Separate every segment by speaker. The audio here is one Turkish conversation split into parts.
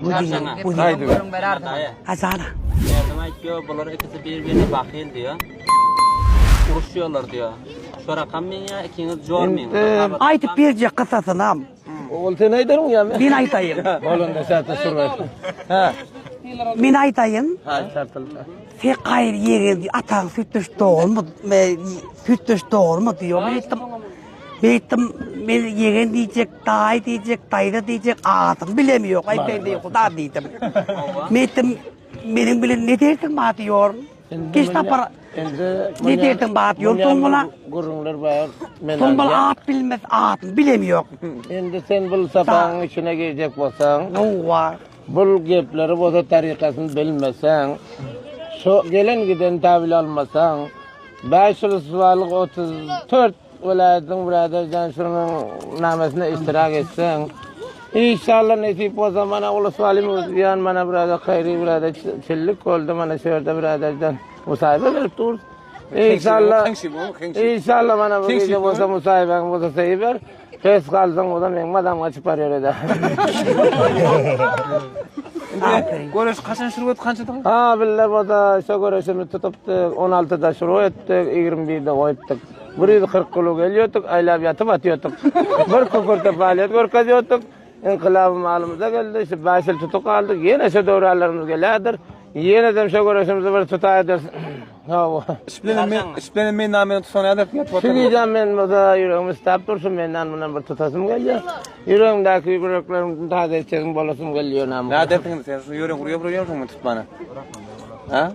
Speaker 1: Bu
Speaker 2: Haydi.
Speaker 1: Azana.
Speaker 3: Demek ki bunlar ikisi birbirine bakil diyor. Uruşuyorlar diyor. Şu rakam mı ya? İkiniz zor mu?
Speaker 1: Aytıp berjek kısasınam.
Speaker 2: Ol sen aydarım ya.
Speaker 1: Men aytayım.
Speaker 2: Bolon da saate surver. Ha.
Speaker 1: Men aytayım.
Speaker 2: Ha, sartıl.
Speaker 1: Sen kayır yerin atan sütüş doğurmu? Sütüş doğurmu diyor. Beytim men yerin diyecek, dayı diyecek, dayı diyecek, ağzım bilemiyor. Ay ben de kuda diydim. Beytim benim bilen ne dersin bana diyor. Geçta para. Ne dersin bana diyor. Tombala.
Speaker 2: Gurunlar bayar.
Speaker 1: Tombala at bilmez, ağzım bilemiyor.
Speaker 2: Endi sen bul sapağın içine girecek bolsaň,
Speaker 1: Ova.
Speaker 2: bul gepleri boza tarikasyny bilmeseň, şu gelen giden tabil almasaň, 5 yıl suwalyk 34 welaýatyň biraderden şunun namesyna iştirak etseň, inşallah nesip bolsa mana ulu suwalym ýan mana birader haýry birader çillik boldy mana şu ýerde biraderden musaýba berip dur. İnşallah bana bu gece bolsa musaýbaň bolsa seýber. Kes kalsan o da men madam açıp arıyor da.
Speaker 4: Görüş kaçan şurbat kançadan?
Speaker 2: Ha biller bu da şu görüşümü tutuptu 16'da şuru ettik 21'de koyuttuk. Burayı 40 kilo geliyorduk aylab yatıp atıyorduk. Bir kukurta faaliyet görkazıyorduk. İnkılabı malımıza geldi işte 5 yıl tutuk aldık. Yine şu doğralarımız geliyordur. Yine de şu görüşümüzü bir tutaydır.
Speaker 4: İşplenmeyin namını tutan adam yatı
Speaker 2: Şu gecem ben o da yüreğimi stop dursun benden bundan bir tutasım geliyor. Yüreğimdeki yüreklerim daha da içerim bolasım geliyor namı.
Speaker 4: Ne adetiniz sen şu yören kuruyor buraya mu tutmana? Ha?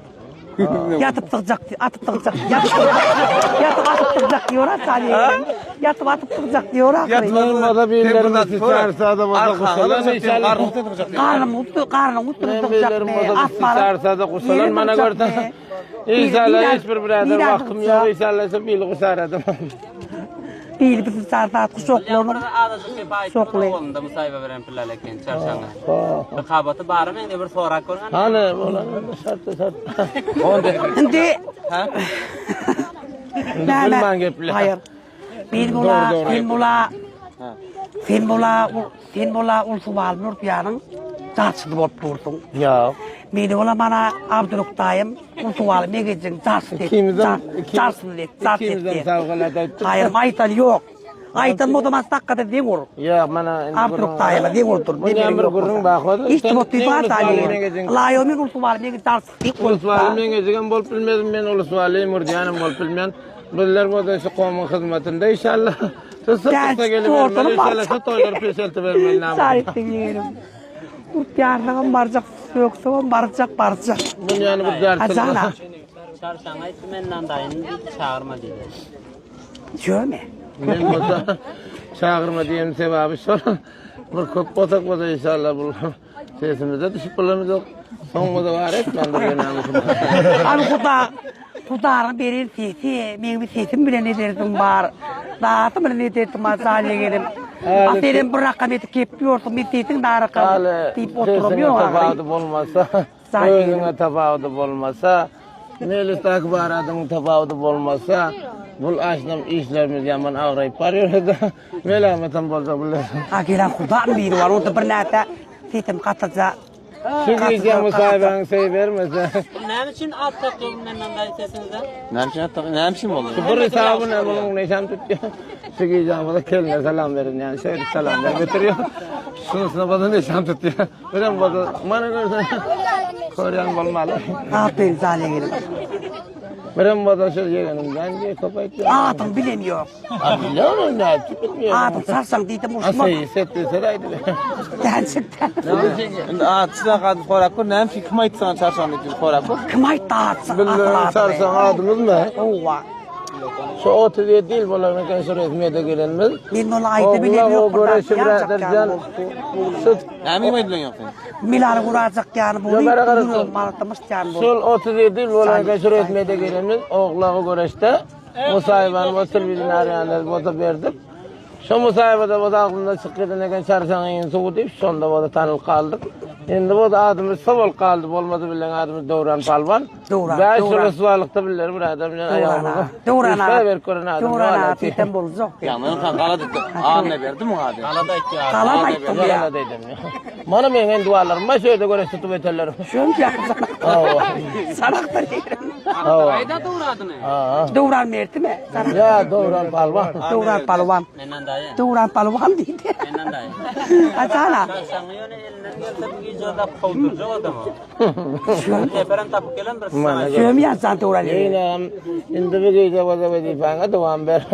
Speaker 1: Yatıp tıkacak, atıp tıkacak. Yatıp atıp tıkacak diyor Sani. Yatıp atıp tıkacak diyor akırı.
Speaker 2: Benim o da birilerimiz çağırsa da boza kuşalan inşallah.
Speaker 1: Karnım uttu
Speaker 2: Ben
Speaker 1: tıkacak
Speaker 2: bilirim
Speaker 1: ne?
Speaker 2: o da bizi çağırsa da kuşalan bana gördün. İnşallah hiçbir birader vaktim yok. İnşallah ise bir kuşar adam.
Speaker 1: Değil bizi çağırsa kuşoklarını.
Speaker 3: Şoklayın. Onda musaýba beren pillaleken çarşanga. Rekabaty barym endi bir sorak görgen.
Speaker 2: Hani ulan şart.
Speaker 4: Onda.
Speaker 1: Şimdi.
Speaker 4: Ha?
Speaker 2: Bilmem gepler.
Speaker 1: Hayır. Sen bula ulsuval Nurpiyanın çarşıda bolup durdun.
Speaker 2: Ya.
Speaker 1: Meni ola bana Abdülüktayım ulsuval ne gecin çarşı dedi. Çarşı dedi.
Speaker 2: İkimizden savgaladı ettik.
Speaker 1: Hayır aytan yok. Aytan modama sakkada den olur.
Speaker 2: Ya bana
Speaker 1: Abdülüktayım'a den oldur.
Speaker 2: Bu ne bir gurrun bakmadı.
Speaker 1: İşte bu tifat ali. Layomin ulsuval ne gecin çarşı dedi.
Speaker 2: Ulsuvalim men gecegen bolup bilmedim men ulsuvalim murdiyanım bolup bilmen. Bular bu da şu qomun hizmetinde inşallah. Sırtsa gelip vermeli inşallah toylar peşelti vermeli namı.
Speaker 1: Sarıktın yerim. Urtiyarlığım barcak yoksa barcak.
Speaker 2: Bunun yani bir dersin.
Speaker 1: Azana.
Speaker 3: Çarşanga menden dayın çağırma dedi.
Speaker 1: Şöyle.
Speaker 2: Men bolsa çağırma diýen sebebi şol. Bir köp botak bolsa inşallah bu sesimize düşüp bolamız yok. Soňmada var et men de ýönelim.
Speaker 1: Abi Kudarın berin sesi, benim sesim bile ne derdim var. Dağıtım bile ne derdim var zahile gelip. Aferin bir rakam etip yapıyorsun, bir sesin daha rakam deyip oturamıyor.
Speaker 2: Tafavut olmasa, özüne tafavut olmasa, melis takbar adın tafavut olmasa, bul aşnam işlerimiz yaman ağrayıp varıyor da, melametim bolsa bular.
Speaker 1: Gelen Kudam biri var, orada bir nete sesim katacak.
Speaker 2: Şu gece musaýbaň seý bermese.
Speaker 3: Ne için attık menden dayın sesinizden?
Speaker 4: Ne biçim olur?
Speaker 2: Şu bir hesabına bunun neşan tutuyor. Şu gece bana kelime selam verin yani şöyle selam ver getiriyor. Şunusuna bana neşan tutuyor. Benim bana bana görsen Koreyan bolmaly.
Speaker 1: Aferin zahile gelip.
Speaker 2: Benim bana şöyle yeğenimden diye kapayıp.
Speaker 1: Ağatım bilemiyor.
Speaker 2: Biliyorum ne bilmiyorum.
Speaker 1: Ağatım sarsan deydim hoşuma.
Speaker 2: Asayı setti seraydı.
Speaker 1: Gerçekten.
Speaker 4: Size kadar sorak ne biçim kim aytsan çarşamba için sorak.
Speaker 1: Kim ait dağıtsın?
Speaker 2: Bilmiyorum sarsan adınız mı?
Speaker 1: Ova.
Speaker 2: Şu 37 değil bulanırken şuraya etmeye gelenmiz.
Speaker 1: Ben onu ayda bilemiyor.
Speaker 2: O görüşü biradercan.
Speaker 4: Emin mi edilen yoksa?
Speaker 1: Milar kuracak yani bunu. Bunu malatlamış yani bu.
Speaker 2: Sol 37 değil bulanırken şuraya etmeye gelenmiz. Oğlağı görüşte. Musayiban vasıl bilin arayanlar bota verdik. Şu musayibada bota aklımda çıkıyordun eken çarşanın en soğuk deyip sonda bota tanıl kaldık. Şimdi bota adımız sabol kaldı. Olmadı bilen adımız Doğran Palvan. Ben şu rasuvalıkta bilirim bir adam.
Speaker 1: Doğrana. Teten bolacak.
Speaker 4: Yanlarını kan kala dedi. Ağam ne verdi mi hadi?
Speaker 3: Kalada iki abi.
Speaker 1: Kalan ayttım ya.
Speaker 2: Yalan dedim ya. Mana meňen dualarym başa öýde göre tutup eterler.
Speaker 1: Şöyle yapsana. Sanakta
Speaker 3: Ayda doğradı ne?
Speaker 1: Doğran merti mi?
Speaker 2: Ya doğran palvan.
Speaker 1: Doğran palvan.
Speaker 3: Menden dayı.
Speaker 1: Doğran palvan deydi.
Speaker 3: Menden dayı.
Speaker 1: Açana.
Speaker 3: Sen yöne elinden gelse bu gece da kavduracak adamı. Teperen tapıp gelen bir sana.
Speaker 1: Şöyle yapsan doğran yeri.
Speaker 2: Eýnam, indi bu gece waza wezifana dowam ber.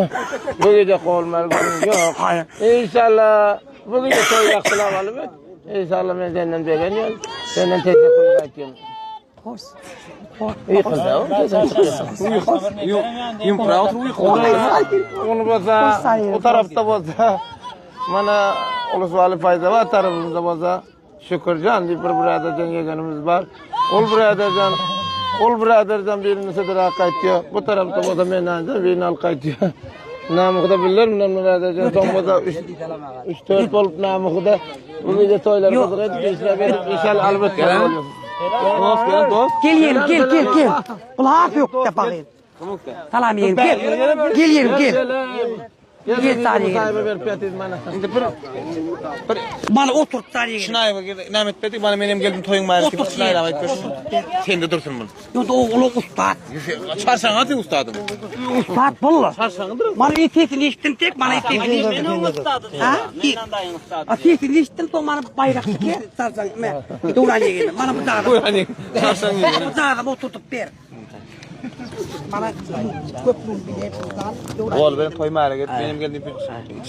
Speaker 2: Bu gece golmar yok. İnşallah bu gece toy ýakşylap alyp. İnşallah men senden berenýär. Senden teşekkür etdim.
Speaker 1: Hoş.
Speaker 2: Yıkıldı.
Speaker 4: Yumprağı oturuyor.
Speaker 2: Onu bolsa, o tarafta bolsa, mana uluswaly fayda var tarafımızda bolsa, şükürcan diýip bir biraderden yegenimiz bar. Ol biraderden birini sedera gaýtýar. Bu tarafta bolsa menden birini al gaýtýar. Namıqda bilirmi biraderden son bolsa 3-4 bolup namıqda bu gece toylar bolsa işler albat gelen.
Speaker 1: Gel yerim gel. Kulak yok da bakayım. Salam yerim gel. Gel yerim gel. Gel tarihi. Bana oturt tarihi.
Speaker 4: Şunay bak Mehmet Bey bana benim geldim toyun var ki şunay da bak. Sen de dursun bunu.
Speaker 1: Yok oğlu ustad.
Speaker 4: Çarşan atı ustadım.
Speaker 1: Ustad bulur. Bana etekini içtin tek bana etekini.
Speaker 3: Benim ustadı.
Speaker 1: Ha?
Speaker 3: Menden dayın ustadı.
Speaker 1: Etekini içtin to bana bayrak diker. Sarsan me. Doğran yerim. Bana bu dağda.
Speaker 4: Hani çarşan
Speaker 1: Bu dağda oturtup ver. Bana köprünün bilet ustad.
Speaker 4: Oğlum benim toyum var benim geldim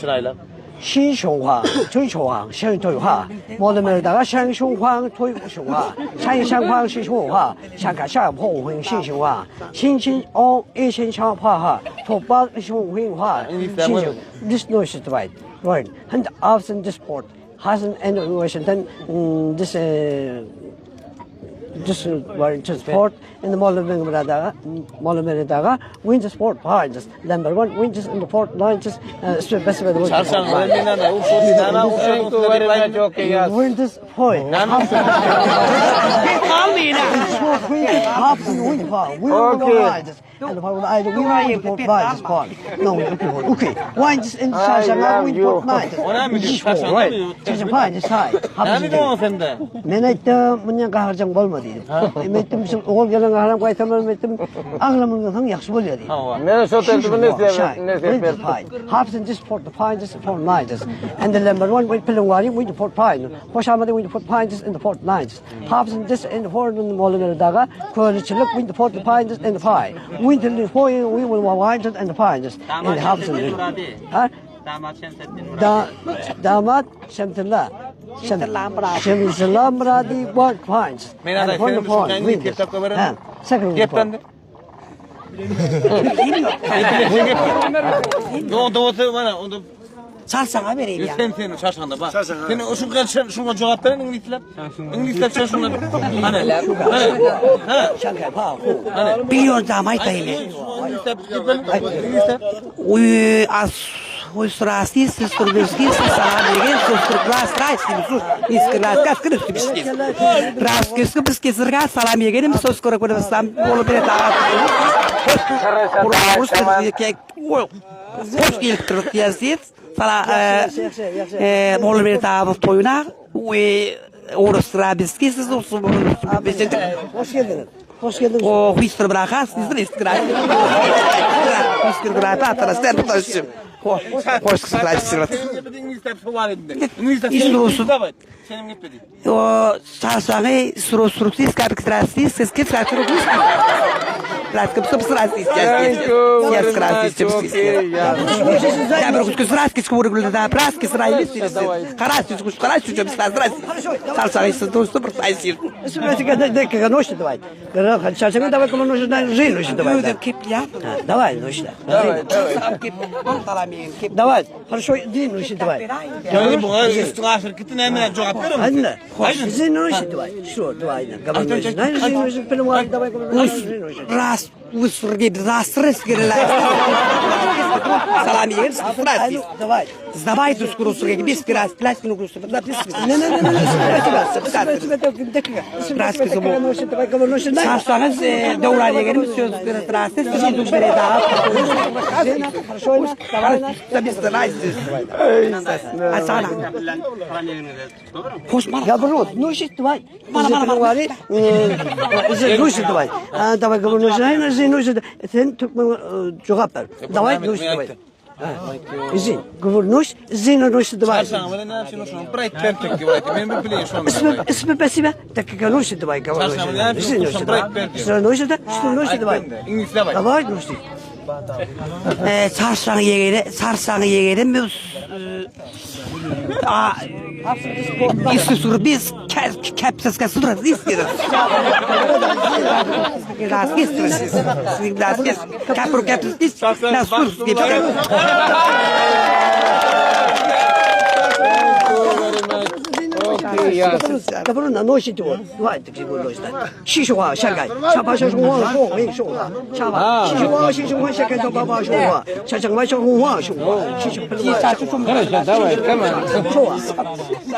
Speaker 4: çırayla.
Speaker 5: 新雄黄、追雄黄、生对话，我们那个生雄黄、推雄黄，山上黄是雄黄，香港上破红新雄黄，新青哦一新上破哈，托巴雄黄哈，新雄 this noise is right right and often this sport hasn't and Washington this this was sport in the Molemenadaga wins the sport points. Number one wins in the sport lines. Best of the
Speaker 4: Çarşan benim de o şutana o şutana
Speaker 5: win this point.
Speaker 1: Kalmayın ha.
Speaker 5: Sport wins half the win part. We will go rides. And if I will either win the sport rides part. No, okay. Wins in Shashan win sport night.
Speaker 4: Ona mı diyorsun? Çarşan
Speaker 5: Right. Shashan point is high.
Speaker 4: Ne mi o sende?
Speaker 5: Men aytdım, bundan gaharjan bolmady. Men aytdım, bizim oğul gelen gaharam qaytamam, men aytdım, ağlamın soň ýaxşy bolýar.
Speaker 2: Men şu tertibi ne
Speaker 5: Half in this port the pines for nights. And the number one with Pilawari with the port pine. Poshamade with the port pines in the port nights. Half in this in the port in the Molinera daga, Kurchiluk with the port the pines and the pie. Winter the foy we will wind and the pines. And half in Ha?
Speaker 3: Damat Şemsettin Murat.
Speaker 5: Damat Şemtillah. Şemtillah Muradi one pines.
Speaker 4: Men aday sen bir kitap kovaran.
Speaker 5: Second
Speaker 4: Geplendi. Doğru bana onu
Speaker 1: Sarsana vereyim ya.
Speaker 4: sen çarşanda bak. Sen o şuna cevap verin İngilizler. İngilizler çarşanda. Hani.
Speaker 5: Şankay pa.
Speaker 1: Biliyor damat dayım. Uy as Ой, срасти, струбески, саламеген, струбрас, райски, сус, искрас, каскры, субиски. Раски, субиски, зырга, саламеген, соскора, куда сам, полубре, Урус, кек, hoş geldiniz diyesiz. Sala, polubre, toyuna, uy, Urus, rabiski, siz olsun,
Speaker 5: Hoş geldiniz. Hoş geldiniz.
Speaker 1: O, hüsnü bırakas, sizin iskrar. Hüsnü bırakas, atarasın, tutuşum. Hoş kısıtlaştırılır. İşte olsun. O şahsane sürüsüz kapitalistiz, siz kapitalistiz. Raskıp substrastis, yes, krastis, ya bir kuş raskis kurgulu da praskis raylis. Karastis kuş karastis çok strastis. Şahsane sürüsüz substrastis.
Speaker 5: Смотрите, как ночь давай. Сейчас давай кому нужно жить ночь давай. Давай ночь. Давай. Хорошо, иди ночь давай.
Speaker 4: Yani bu üstüne şirketin hemen cevap verir misin?
Speaker 5: Anne. Iди ночь давай. Что давай? Говори. Знаешь, ночь давай кому нужно жить ночь.
Speaker 1: Ras, usur gibi ras res gibi la. Salami yer,
Speaker 5: Aynu, давай.
Speaker 1: Давай тут скрусу, как без пирас, пластину грусу, да, без
Speaker 5: Ne, давай говорю, что
Speaker 1: Sarsanız doğrar yegerim söz piraste, sizi dubere daha.
Speaker 5: Хорошо, давай.
Speaker 1: Tabii sana istiyorsun. Asana. Hoş bana.
Speaker 5: Я говорю, ну что давай. Говори. Ну что давай. Давай говорю, ну что sen Türkmen cevap ver. Давай, ну что давай. İzin. Говорю, ну что давай.
Speaker 4: Çarşamba ne yapıyorsun şu an? Bright Perfect diyor. Benim bir play şu an.
Speaker 5: اسمه спасибо. Так ну что давай, говорю. Ну что давай.
Speaker 4: İngilizce bak.
Speaker 5: Давай, ну что.
Speaker 1: Sarsan yegerim İstiyoruz biz kepsiz kasırız istiyoruz. Biraz istiyoruz. Biraz kapır kepsiz istiyoruz. Nasıl gibi.
Speaker 5: Говорю, на носите вот. Давай, так же говорю, что.说话，下盖，下巴下说话，说没说话，下巴，西说话，下盖到爸爸说话，下讲话说话说话，西说不能话说话。
Speaker 2: Хорошо, давай, tamam.
Speaker 5: 说话，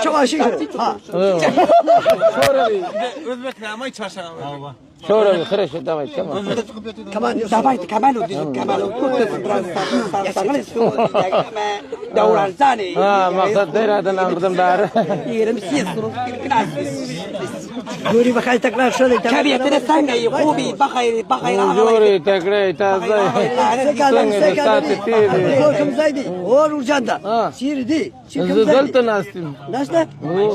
Speaker 5: 下巴西说啊。
Speaker 4: Özbekler ama çarşamba.
Speaker 2: Sonra хорошо, давай, tamam.
Speaker 5: Kaman,
Speaker 1: Давайте Камалу дизу, Камалу кутты sarsanız istiyoruz. Davran zani.
Speaker 2: Ha, maksat deradan aldım bari.
Speaker 1: Yerim istiyoruz.
Speaker 5: Yuri bakay tekrar şöyle.
Speaker 1: Kabiyetine sen de hobi bakayır.
Speaker 2: Juri tekrar tazay. Sen de saati tiri.
Speaker 5: Korkum zaydi. O Rujanda. Sirdi.
Speaker 2: Zıdıltın astım.
Speaker 5: Nasıl?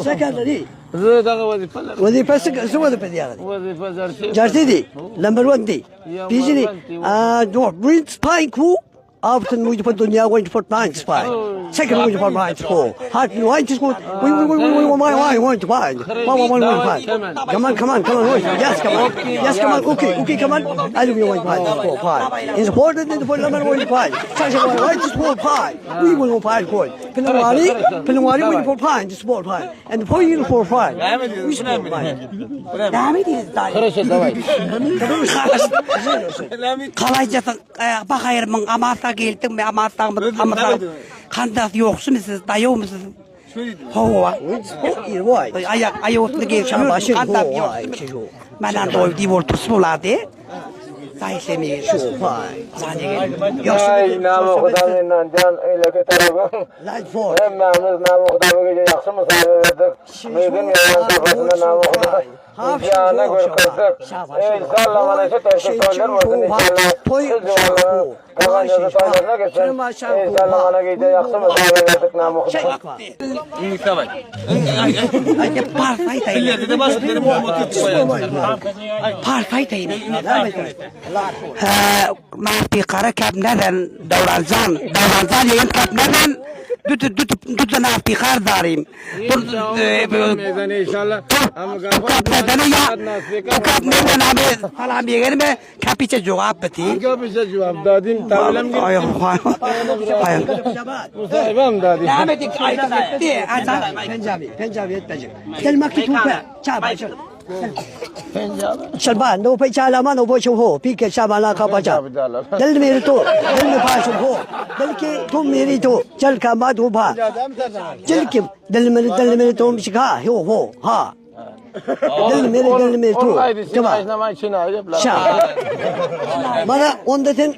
Speaker 5: Sekandari.
Speaker 2: Zıdağı vazifeler.
Speaker 5: Vazifesi su vazife diyardı.
Speaker 2: Vazife zarşı.
Speaker 5: Jartidi. Number 1 di. Bijini. No, Prince Pine Ku. After we put dunya going to put pine spy. Second we put pine school. Hard no I just go. We want to find. Come on. Yes, come on. Okay, come on. I don't want to find school pie. It's important to put number 1 pie. Such a right to school pie. We will pie coin. Pinawari we put pine to small pie. And for you for pie. We small pie.
Speaker 2: Хорошо, давай.
Speaker 1: Kalaycasın bakayırmın amarta geldim mi amarta kandak yoksun siz dayı mısınız? Hova. Ayak otunu gelişiyor. Kandak yok. Benden doydu divortus buladı. Sayışemi şu pay.
Speaker 2: Ay namı Xudoydan can öyle kötürübüm.
Speaker 5: Light for.
Speaker 2: Hemmemiz namı Xudoyga yaxshi misol verdik. Bugun yalan topasida namı Xudoy. Yana ko'rsatib. İnşallah mana shu to'ylar bo'lsin inşallah. Kalan yo'lda to'ylarga ketsin. İnşallah mana geyde yaxshi misol verdik namı Xudoy.
Speaker 4: İngilizce bak.
Speaker 1: Ay parfaytayım.
Speaker 4: İleride de başkaları bu motor koyalım.
Speaker 1: Parfaytayım. Mahfi kara kap neden davranzan yayın kap neden dütü nafti kar darim.
Speaker 2: İnşallah.
Speaker 1: Kap neden ya? Kap neden abi falan bir yerime kapiçe cevap beti.
Speaker 2: Kapiçe cevap dadim tavlam
Speaker 1: Ay
Speaker 2: Musayibam dadim.
Speaker 1: Rahmet ayda bitti.
Speaker 5: Punjabi etmeyecek. Gelmek ki tupe. Çaba. Şalban, no pe çalama no boşu ho. Pike şabana kapaca. Del meri to, del me paşu ho. Del ki tu meri to, çal kama tu pa. Çal kim? Del meri to mişka ho ha. Del meri to.
Speaker 2: Haydi sinay namay sinay.
Speaker 5: Şa. Bana onda sen